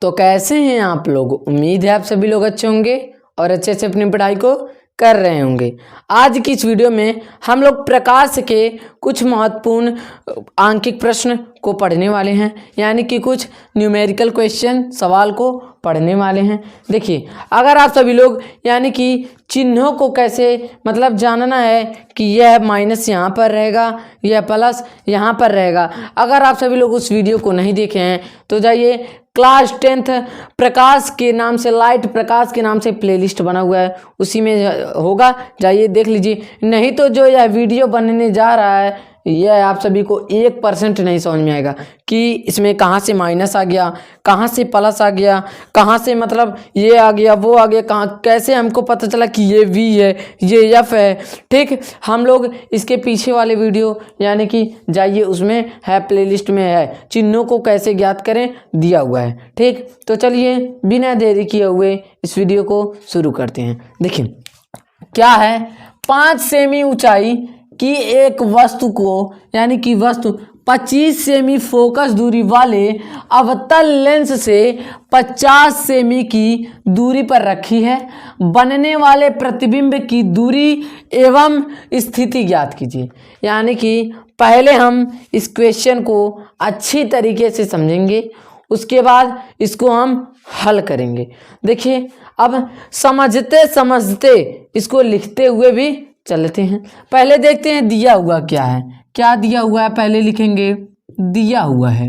तो कैसे हैं आप लोग। उम्मीद है आप सभी लोग अच्छे होंगे और अच्छे से अपनी पढ़ाई को कर रहे होंगे। आज की इस वीडियो में हम लोग प्रकाश के कुछ महत्वपूर्ण आंकिक प्रश्न को पढ़ने वाले हैं, यानी कि कुछ न्यूमेरिकल क्वेश्चन सवाल को पढ़ने वाले हैं। देखिए, अगर आप सभी लोग यानी कि चिन्हों को कैसे मतलब जानना है कि यह माइनस यहाँ पर रहेगा, यह प्लस यहाँ पर रहेगा, अगर आप सभी लोग उस वीडियो को नहीं देखे हैं तो जाइए क्लास 10th प्रकाश के नाम से, लाइट प्रकाश के नाम से प्लेलिस्ट बना हुआ है, उसी में होगा, जाइए देख लीजिए। नहीं तो जो यह वीडियो बनने जा रहा है यह आप सभी को 1% नहीं समझ में आएगा कि इसमें कहाँ से माइनस आ गया, कहाँ से प्लस आ गया, कहाँ से मतलब ये आ गया वो आ गया, कहाँ कैसे हमको पता चला कि ये V है ये F है। ठीक, हम लोग इसके पीछे वाले वीडियो यानी कि जाइए उसमें है, प्लेलिस्ट में है, चिन्हों को कैसे ज्ञात करें दिया हुआ है। ठीक, तो चलिए बिना देरी किए हुए इस वीडियो को शुरू करते हैं। देखिए क्या है, 5 सेमी ऊंचाई की एक वस्तु को यानी कि वस्तु 25 सेमी फोकस दूरी वाले अवतल लेंस से 50 सेमी की दूरी पर रखी है। बनने वाले प्रतिबिंब की दूरी एवं स्थिति ज्ञात कीजिए। यानी कि पहले हम इस क्वेश्चन को अच्छी तरीके से समझेंगे, उसके बाद इसको हम हल करेंगे। देखिए, अब समझते समझते इसको लिखते हुए भी चलते हैं। पहले देखते हैं दिया हुआ क्या है। क्या दिया हुआ है पहले लिखेंगे। दिया हुआ है,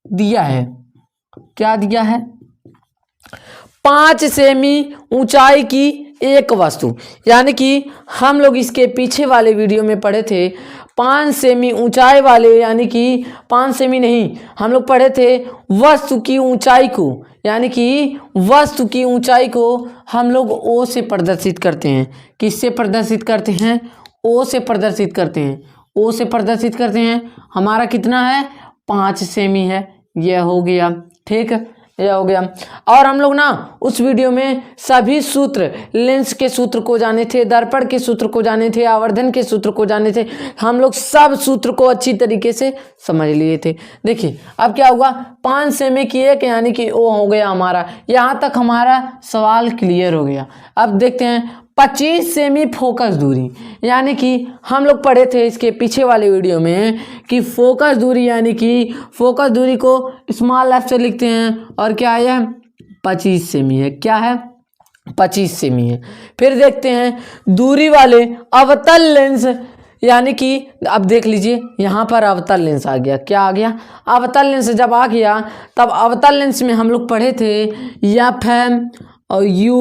दिया है, क्या दिया है, 5 सेमी ऊंचाई की एक वस्तु, यानी कि हम लोग इसके पीछे वाले वीडियो में पढ़े थे 5 सेमी ऊंचाई वाले, यानी कि 5 सेमी नहीं, हम लोग पढ़े थे वस्तु की ऊंचाई को, यानी कि वस्तु की ऊंचाई को हम लोग O से प्रदर्शित करते हैं। किससे प्रदर्शित करते हैं? O से प्रदर्शित करते हैं। O से प्रदर्शित करते हैं। हमारा कितना है? 5 सेमी है। यह हो गया। ठीक, यह हो गया। और हम लोग ना उस वीडियो में सभी सूत्र, लेंस के सूत्र को जाने थे, दर्पण के सूत्र को जाने थे, आवर्धन के सूत्र को जाने थे, हम लोग सब सूत्र को अच्छी तरीके से समझ लिए थे। देखिए अब क्या हुआ, 5 सेमी की एक यानी कि O हो गया हमारा। यहाँ तक हमारा सवाल क्लियर हो गया। अब देखते हैं 25 सेमी फोकस दूरी, यानी कि हम लोग पढ़े थे इसके पीछे वाले वीडियो में कि फोकस दूरी, यानी कि फोकस दूरी को स्मॉल f से लिखते हैं और क्या है, 25 सेमी है। क्या है? 25 सेमी है। फिर देखते हैं दूरी वाले अवतल लेंस, यानी कि अब देख लीजिए यहाँ पर अवतल लेंस आ गया। क्या आ गया? अवतल लेंस जब आ गया तब अवतल लेंस में हम लोग पढ़े थे F और U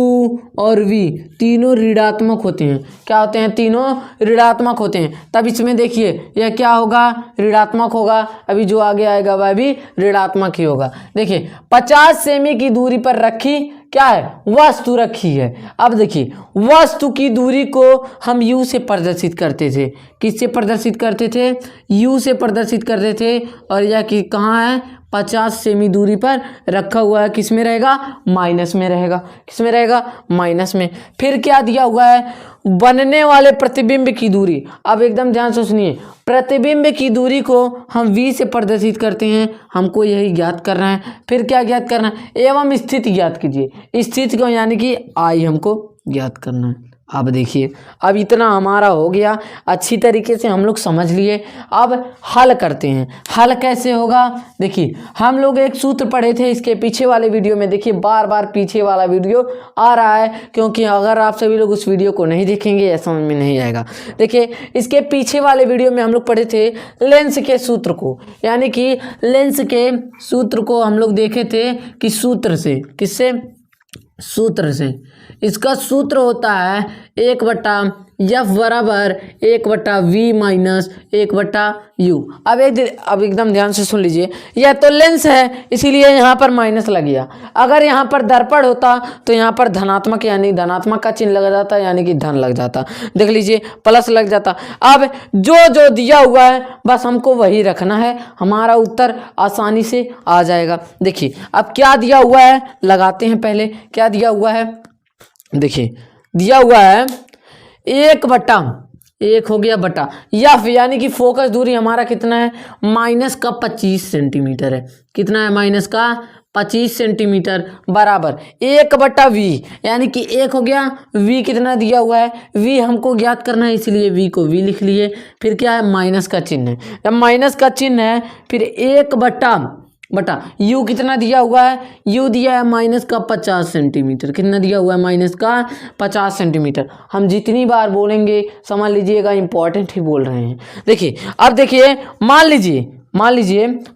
और V तीनों ऋणात्मक होते हैं। क्या होते हैं? तीनों ऋणात्मक होते हैं। तब इसमें देखिए यह क्या होगा, ऋणात्मक होगा। अभी जो आगे आएगा वह भी ऋणात्मक ही होगा। देखिए 50 सेमी की दूरी पर रखी क्या है, वस्तु रखी है। अब देखिए वस्तु की दूरी को हम U से प्रदर्शित करते थे। किससे प्रदर्शित करते थे? U से प्रदर्शित करते थे। और यह कि कहाँ है, 50 सेमी दूरी पर रखा हुआ है। किस में रहेगा? माइनस में रहेगा। किस में रहेगा? माइनस में। फिर क्या दिया हुआ है, बनने वाले प्रतिबिंब की दूरी। अब एकदम ध्यान से सुनिए, प्रतिबिंब की दूरी को हम V से प्रदर्शित करते हैं, हमको यही ज्ञात करना है। फिर क्या ज्ञात करना है? एवं स्थिति ज्ञात कीजिए। स्थिति को यानी कि I हमको ज्ञात करना है। अब देखिए, अब इतना हमारा हो गया, अच्छी तरीके से हम लोग समझ लिए। अब हल करते हैं। हल कैसे होगा? देखिए हम लोग एक सूत्र पढ़े थे इसके पीछे वाले वीडियो में। देखिए बार बार पीछे वाला वीडियो आ रहा है, क्योंकि अगर आप सभी लोग उस वीडियो को नहीं देखेंगे या समझ में नहीं आएगा। देखिए इसके पीछे वाले वीडियो में हम लोग पढ़े थे लेंस के सूत्र को, यानी कि लेंस के सूत्र को हम लोग देखे थे कि सूत्र से, किससे? सूत्र से। इसका सूत्र होता है 1/F बराबर 1/V माइनस 1/U। अब एकदम ध्यान से सुन लीजिए, यह तो लेंस है इसीलिए यहाँ पर माइनस लग गया। अगर यहाँ पर दर्पण होता तो यहाँ पर धनात्मक यानी धनात्मक का चिन्ह लग जाता, यानी कि धन लग जाता। देख लीजिए प्लस लग जाता। अब जो जो दिया हुआ है बस हमको वही रखना है, हमारा उत्तर आसानी से आ जाएगा। देखिए अब क्या दिया हुआ है लगाते हैं। पहले क्या दिया हुआ है? देखिए दिया हुआ है 1/1 हो गया बटा F, यानी कि फोकस दूरी हमारा कितना है, -25 सेंटीमीटर है। कितना है? 25 सेंटीमीटर बराबर 1/v, यानी कि 1 हो गया। v कितना दिया हुआ है, v हमको ज्ञात करना है, इसलिए v को v लिख लिए। फिर क्या है, माइनस का चिन्ह है। जब माइनस का चिन्ह है फिर 1/बटा u कितना दिया हुआ है, u दिया है माइनस का 50 सेंटीमीटर। कितना दिया हुआ है, माइनस का 50 सेंटीमीटर। हम जितनी बार बोलेंगे समझ लीजिएगा इंपॉर्टेंट ही बोल रहे हैं। देखिए अब देखिए, मान लीजिए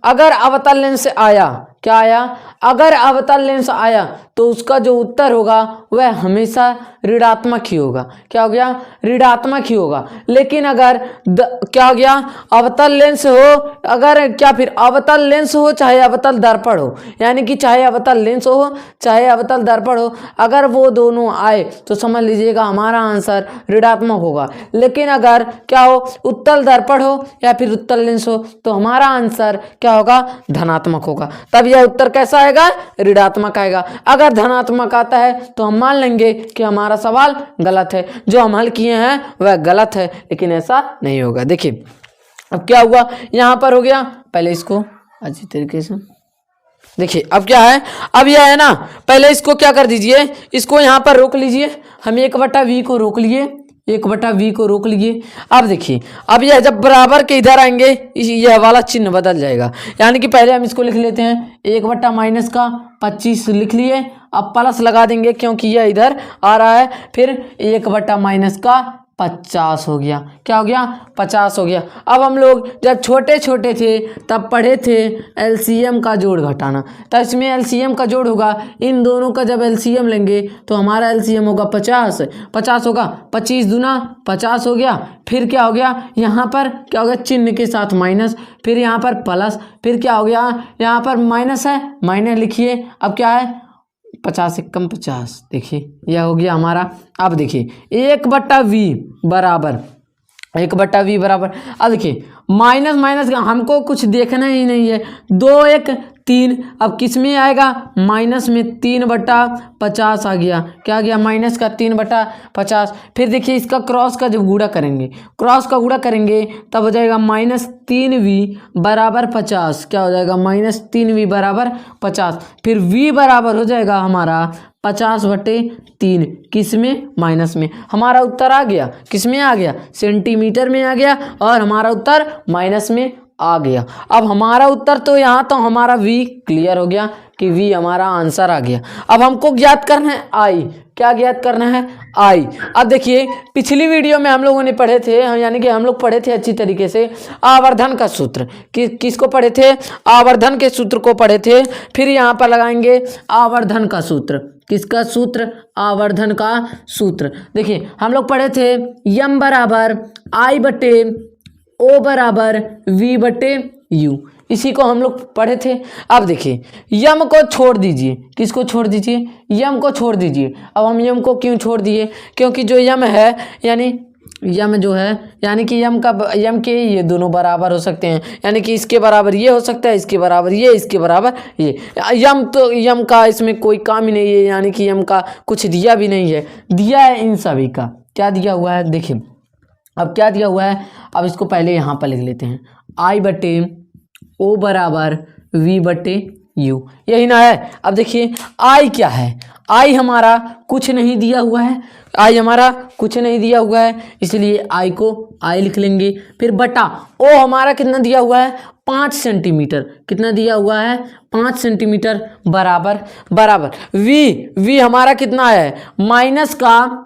अगर अवतल लेंस आया, क्या आया, अगर अवतल लेंस आया तो उसका जो उत्तर होगा वह हमेशा ऋणात्मक ही होगा। क्या हो गया, ऋणात्मक ही होगा। लेकिन अगर क्या हो गया, अवतल लेंस हो, अगर क्या फिर अवतल लेंस हो चाहे अवतल दर्पण हो, यानी कि चाहे अवतल लेंस हो चाहे अवतल दर्पण हो, अगर वो दोनों आए तो समझ लीजिएगा हमारा आंसर ऋणात्मक होगा। लेकिन अगर क्या हो, उत्तल दर्पण हो या फिर उत्तल लेंस हो तो हमारा आंसर क्या होगा, धनात्मक होगा। तब यह उत्तर कैसा आएगा, ऋणात्मक आएगा। अगर धनात्मक आता है तो हम मान लेंगे कि हमारा सवाल गलत है, जो हम हल किए हैं वह गलत है, लेकिन ऐसा नहीं होगा। देखिए अब क्या हुआ, यहाँ पर हो गया, पहले इसको अच्छी तरीके से देखिए। अब क्या है, अब यह है ना, पहले इसको क्या कर दीजिए, इसको यहाँ पर रोक लीजिए। हम 1/v को रोक लिए, 1/v को रोक लिए। अब देखिए, अब यह जब बराबर के इधर आएंगे यह वाला चिन्ह बदल जाएगा, यानी कि पहले हम इसको लिख लेते हैं 1/-25 लिख लिए। अब प्लस लगा देंगे क्योंकि यह इधर आ रहा है, फिर 1/-50 हो गया। क्या हो गया, 50 हो गया। अब हम लोग जब छोटे छोटे थे तब पढ़े थे एलसीएम का जोड़ घटाना, तो इसमें एलसीएम का जोड़ होगा, इन दोनों का जब एलसीएम लेंगे तो हमारा एलसीएम होगा 50 होगा, 25 दूना 50 हो गया। फिर क्या हो गया, यहाँ पर क्या हो गया, चिन्ह के साथ माइनस, फिर यहाँ पर प्लस, फिर क्या हो गया, यहाँ पर माइनस है, माइनस लिखिए। अब क्या है, 50 से कम 50, देखिए यह हो गया हमारा। अब देखिए 1/v बराबर 1/v बराबर, अब देखिए माइनस माइनस हमको कुछ देखना ही नहीं है, 2 1 3, अब किस में आएगा, माइनस में 3/50 आ गया। क्या आ गया, माइनस का 3/50। फिर देखिए इसका क्रॉस का जब गुणा करेंगे, क्रॉस का गुणा करेंगे तब हो जाएगा -3v बराबर 50। क्या हो जाएगा, -3v बराबर 50। फिर v बराबर हो जाएगा हमारा 50/3, किस में, माइनस में। हमारा उत्तर आ गया, किस में आ गया, सेंटीमीटर में आ गया, और हमारा उत्तर माइनस में आ गया। अब हमारा उत्तर तो यहाँ तो हमारा v क्लियर हो गया कि v हमारा आंसर आ गया। अब हमको ज्ञात करना है i, क्या ज्ञात करना है, i। अब देखिए पिछली वीडियो में हम लोगों ने पढ़े थे, यानी कि हम लोग पढ़े थे अच्छी तरीके से आवर्धन का सूत्र। किसको पढ़े थे, आवर्धन के सूत्र को पढ़े थे। फिर यहाँ पर लगाएंगे आवर्धन का सूत्र, किसका सूत्र, आवर्धन का सूत्र। देखिए हम लोग पढ़े थे m बराबर I/O बराबर V/U, इसी को हम लोग पढ़े थे। अब देखिए यम को छोड़ दीजिए, किसको छोड़ दीजिए, यम को छोड़ दीजिए। अब हम यम को क्यों छोड़ दिए, क्योंकि जो यम है, यानी यम जो है, यानी कि यम के ये दोनों बराबर हो सकते हैं, यानी कि इसके बराबर ये हो सकता है, इसके बराबर ये, इसके बराबर ये। यम का इसमें कोई काम ही नहीं है, यानी कि यम का कुछ दिया भी नहीं है, दिया है इन सभी का। क्या दिया हुआ है, देखिए अब क्या दिया हुआ है। अब इसको पहले यहाँ पर लिख लेते हैं, I/O बराबर V/U, यही ना है। अब देखिए I क्या है, I हमारा कुछ नहीं दिया हुआ है, I हमारा कुछ नहीं दिया हुआ है, इसलिए I को I लिख लेंगे। फिर बटा O हमारा कितना दिया हुआ है, 5 सेंटीमीटर, कितना दिया हुआ है, 5 सेंटीमीटर बराबर V हमारा कितना है, माइनस का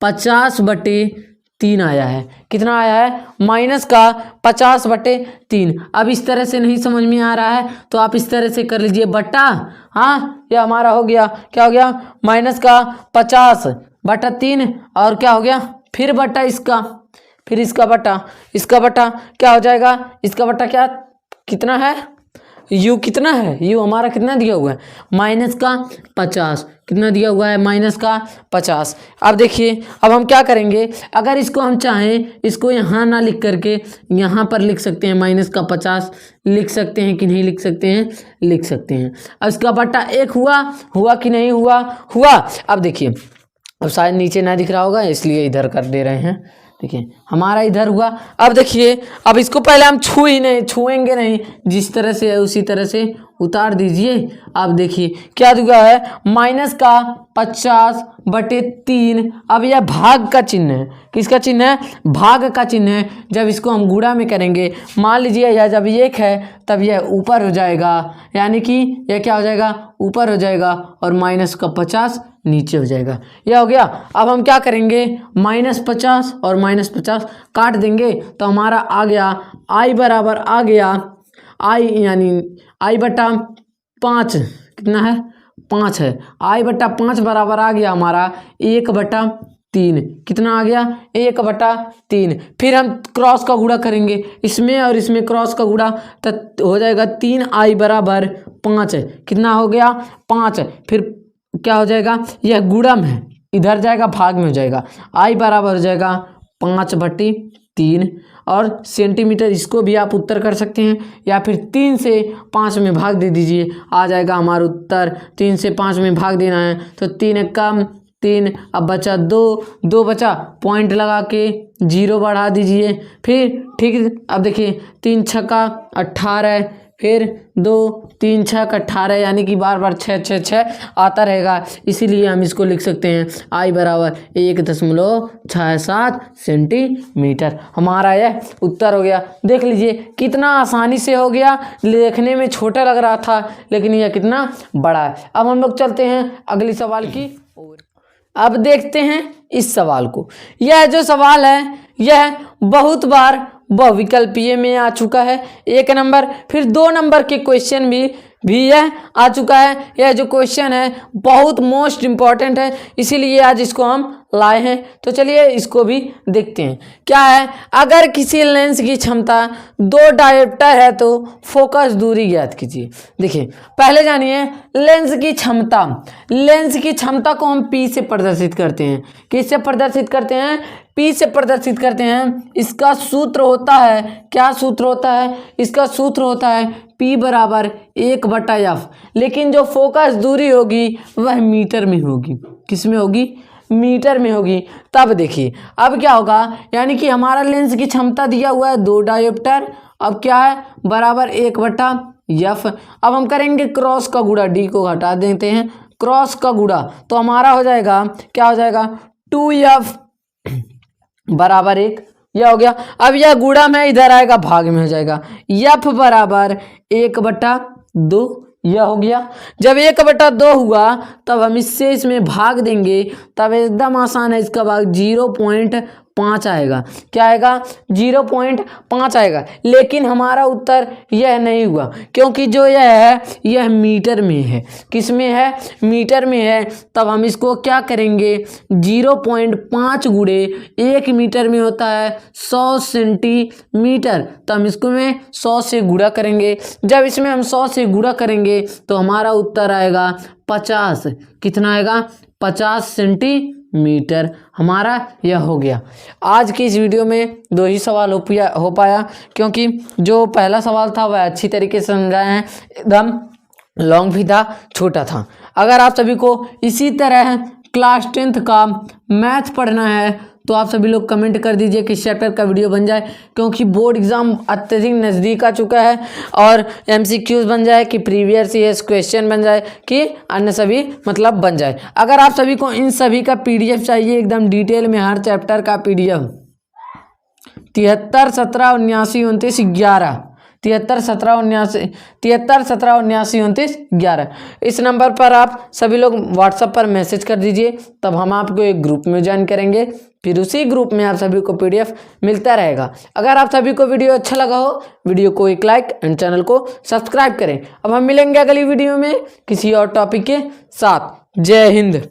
50/3 आया है। कितना आया है, माइनस का 50/3। अब इस तरह से नहीं समझ में आ रहा है तो आप इस तरह से कर लीजिए, बटा, हाँ ये हमारा हो गया, क्या हो गया, माइनस का 50/3, और क्या हो गया, फिर बटा इसका, फिर इसका बटा, क्या हो जाएगा, इसका बटा क्या, कितना है, u कितना है, u हमारा कितना दिया हुआ है, माइनस का 50, कितना दिया हुआ है, माइनस का 50। अब देखिए अब हम क्या करेंगे, अगर इसको हम चाहें इसको यहाँ ना लिख करके यहाँ पर लिख सकते हैं, माइनस का 50 लिख सकते हैं कि नहीं लिख सकते हैं, लिख सकते हैं। अब इसका बटा 1 हुआ कि नहीं हुआ। अब देखिए, अब शायद नीचे ना दिख रहा होगा इसलिए इधर कर दे रहे हैं, देखिए हमारा इधर हुआ। अब देखिए अब इसको पहले हम छुएंगे नहीं, जिस तरह से है उसी तरह से उतार दीजिए। अब देखिए क्या दिया है, माइनस का 50/3। अब यह भाग का चिन्ह है, किसका चिन्ह है, भाग का चिन्ह है। जब इसको हम गुणा में करेंगे, मान लीजिए यह जब 1 है तब यह ऊपर हो जाएगा, यानी कि यह क्या हो जाएगा, ऊपर हो जाएगा, और माइनस का 50 नीचे हो जाएगा। यह हो गया। अब हम क्या करेंगे, -50 और -50 काट देंगे तो हमारा आ गया i बराबर आ गया i, यानी i/5 कितना है, 5 है। i/5 बराबर आ गया हमारा 1/3। कितना आ गया, 1/3। फिर हम क्रॉस का गुणा करेंगे, इसमें और इसमें क्रॉस का गुणा, तो हो जाएगा 3i बराबर 5 है। कितना हो गया, 5 है। फिर क्या हो जाएगा, यह गुणम है, इधर जाएगा भाग में हो जाएगा। i बराबर हो जाएगा 5/3, और सेंटीमीटर इसको भी आप उत्तर कर सकते हैं, या फिर 3 से 5 में भाग दे दीजिए, आ जाएगा हमारा उत्तर। 3 से 5 में भाग देना है तो 3 एक कम 3, अब बचा 2 बचा, पॉइंट लगा के 0 बढ़ा दीजिए। फिर ठीक, अब देखिए 3 छक्का 18, फिर 2 3 6 18, यानी कि बार बार 6 6 6 आता रहेगा, इसीलिए हम इसको लिख सकते हैं i बराबर 1.67 सेंटीमीटर। हमारा यह उत्तर हो गया। देख लीजिए कितना आसानी से हो गया, देखने में छोटा लग रहा था लेकिन यह कितना बड़ा है। अब हम लोग चलते हैं अगली सवाल की ओर। अब देखते हैं इस सवाल को। यह जो सवाल है यह बहुत बार बहुविकल्पीय में आ चुका है, 1 नंबर, फिर 2 नंबर के क्वेश्चन भी यह आ चुका है। यह जो क्वेश्चन है बहुत मोस्ट इम्पॉर्टेंट है, इसीलिए आज इसको हम लाए हैं। तो चलिए इसको भी देखते हैं। क्या है, अगर किसी लेंस की क्षमता 2 डायोप्टर है तो फोकस दूरी ज्ञात कीजिए। देखिए पहले जानिए लेंस की क्षमता। लेंस की क्षमता को हम P से प्रदर्शित करते हैं। किससे प्रदर्शित करते हैं, P से प्रदर्शित करते हैं। इसका सूत्र होता है, क्या सूत्र होता है, इसका सूत्र होता है P बराबर 1/f। लेकिन जो फोकस दूरी होगी वह मीटर में होगी। किस में होगी, मीटर में होगी। तब देखिए अब क्या होगा, यानी कि हमारा लेंस की क्षमता दिया हुआ है 2 डायोप्टर, अब क्या है बराबर 1/f। अब हम करेंगे क्रॉस का गुणा, d को हटा देते हैं, क्रॉस का गुणा, तो हमारा हो जाएगा, क्या हो जाएगा, 2f बराबर 1। यह हो गया। अब यह गुणा में इधर आएगा भाग में हो जाएगा, f बराबर 1/2। यह हो गया। जब 1/2 हुआ तब हम इससे इसमें भाग देंगे, तब एकदम आसान है, इसका भाग 0.5 आएगा। क्या आएगा, 0.5 आएगा। लेकिन हमारा उत्तर यह नहीं हुआ, क्योंकि जो यह है यह मीटर में है। किस में है, मीटर में है। तब हम इसको क्या करेंगे, 0.5 गुणे 1 मीटर में होता है 100 सेंटीमीटर, तो हम इसको में 100 से गुणा करेंगे। जब इसमें हम 100 से गुणा करेंगे तो हमारा उत्तर आएगा 50। कितना आएगा, 50 सेंटीमीटर। हमारा यह हो गया। आज की इस वीडियो में 2 ही सवाल हो पाया, क्योंकि जो पहला सवाल था वह अच्छी तरीके से समझाए हैं, एकदम लॉन्ग भी था, छोटा था। अगर आप सभी को इसी तरह क्लास 10th का मैथ पढ़ना है तो आप सभी लोग कमेंट कर दीजिए किस चैप्टर का वीडियो बन जाए, क्योंकि बोर्ड एग्जाम अत्यधिक नज़दीक आ चुका है। और MCQs बन जाए कि प्रीवियस ईयर्स क्वेश्चन बन जाए कि अन्य सभी मतलब बन जाए। अगर आप सभी को इन सभी का PDF चाहिए एकदम डिटेल में, हर चैप्टर का PDF 73 17 79 29 11 73 17 79 29 11 इस नंबर पर आप सभी लोग व्हाट्सएप पर मैसेज कर दीजिए, तब हम आपको एक ग्रुप में ज्वाइन करेंगे। फिर उसी ग्रुप में आप सभी को PDF मिलता रहेगा। अगर आप सभी को वीडियो अच्छा लगा हो, वीडियो को एक लाइक एंड चैनल को सब्सक्राइब करें। अब हम मिलेंगे अगली वीडियो में किसी और टॉपिक के साथ। जय हिंद।